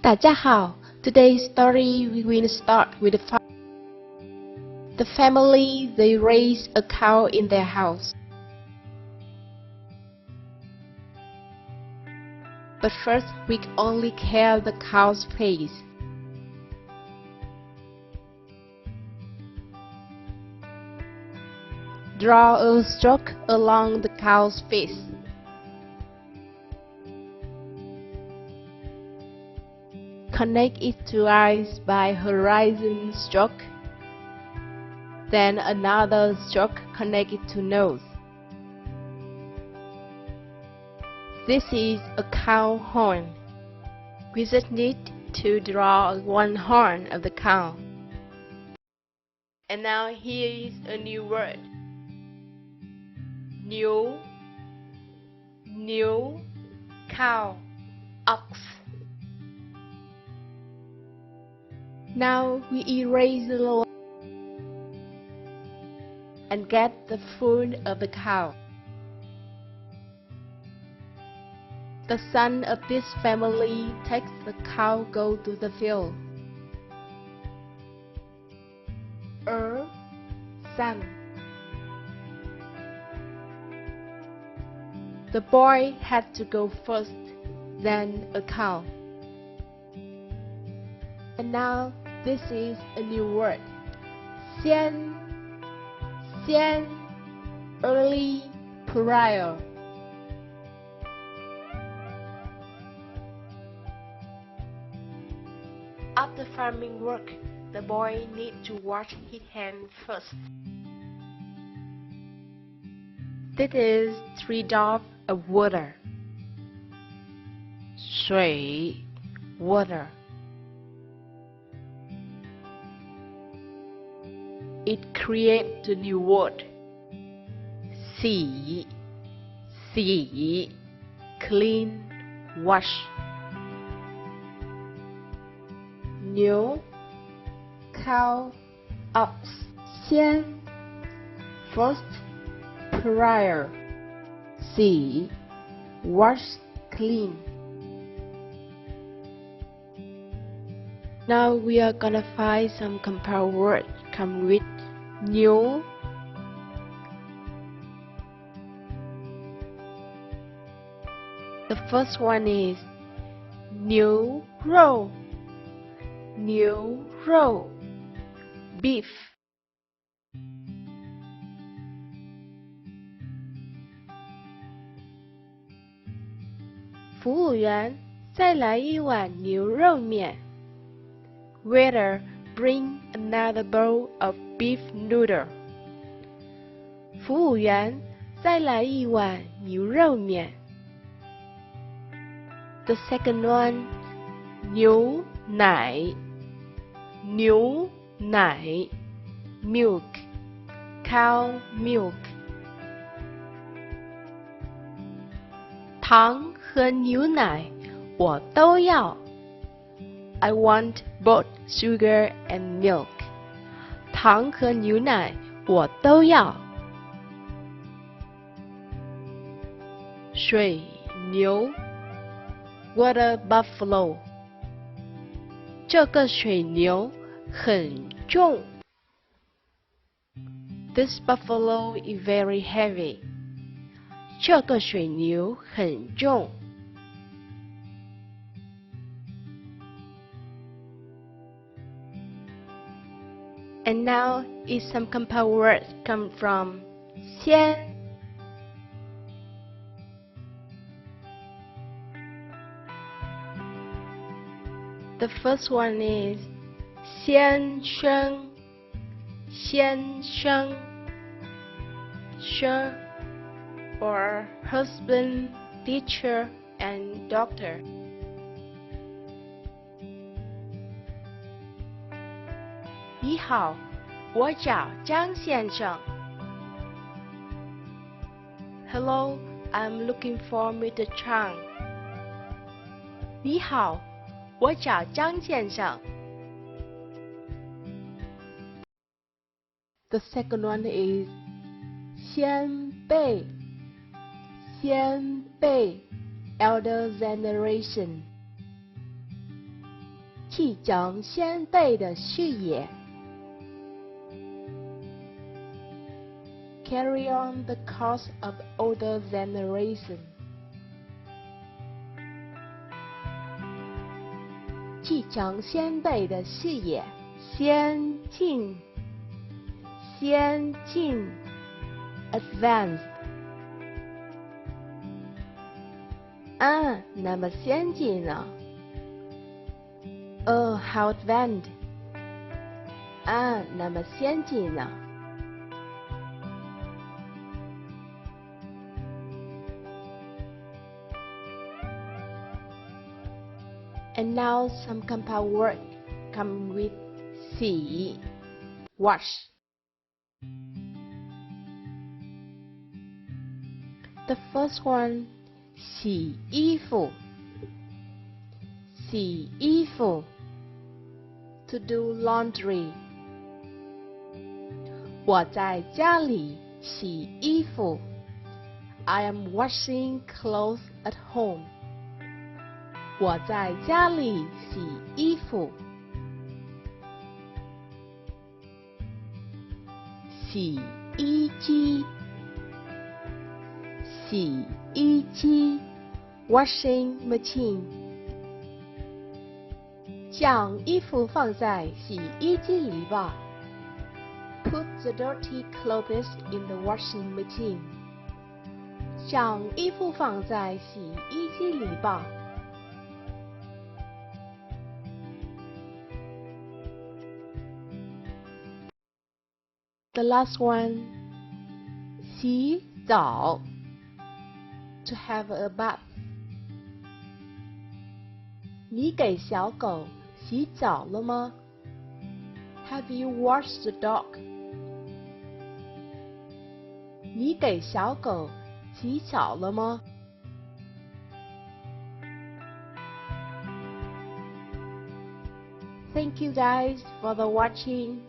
大家好, today's story we will start with the family they raise a cow in their house. But first we only care the cow's face. Draw a stroke along the cow's face. Connect it to eyes by horizon stroke. Then another stroke connect it to nose. This is a cow horn. We just need to draw one horn of the cow. And now here is a new word. New cow, ox. Now we erase the line and get the food of the cow. The son of this family takes the cow go to the field. Son. The boy had to go first, then a cow. And now this is a new word. 先 early prior. After farming work, the boy needs to wash his hands first. This is 3 drops of water. 水 water. It creates a new word. 洗 clean, wash. New cow, ox. 先 first, prior. 洗 wash, clean. Now we are gonna find some compound words come with new. The first one is new roll. Beef. 服务员，再来一碗牛肉面。Waiter, bring another bowl of beef noodle. 服务员，再来一碗牛肉面。The second one, 牛奶 milk, cow milk. 糖和牛奶我都要。I want both sugar and milk. 糖和牛奶我都要。水牛 water buffalo. 这个水牛很重。This buffalo is very heavy. 这个水牛很重。And now is some compound words come from 先 The first one is 先生 Sure, or husband, teacher, and doctor. 你好，我找张先生。Hello, I'm looking for Mr. Chang. 你好，我找张先生。The second one is 先辈 elder generation. 继承先辈的事业。Carry on the course of older generation. 继承先辈的事业，先进，先进 ，advanced。那么先进呢？how advanced。那么先进呢？And now some compound word come with 洗 wash. The first one 洗衣服 洗衣服 to do laundry. 我在家里洗衣服 I am washing clothes at home. 我在家里洗衣服。洗衣机，洗衣机 ，washing machine。将衣服放在洗衣机里吧。Put the dirty clothes in the washing machine. 将衣服放在洗衣机里吧。The last one, 洗澡 to have a bath. 你给小狗洗澡了吗 Have you washed the dog? 你给小狗洗澡了吗 Thank you guys for the watching.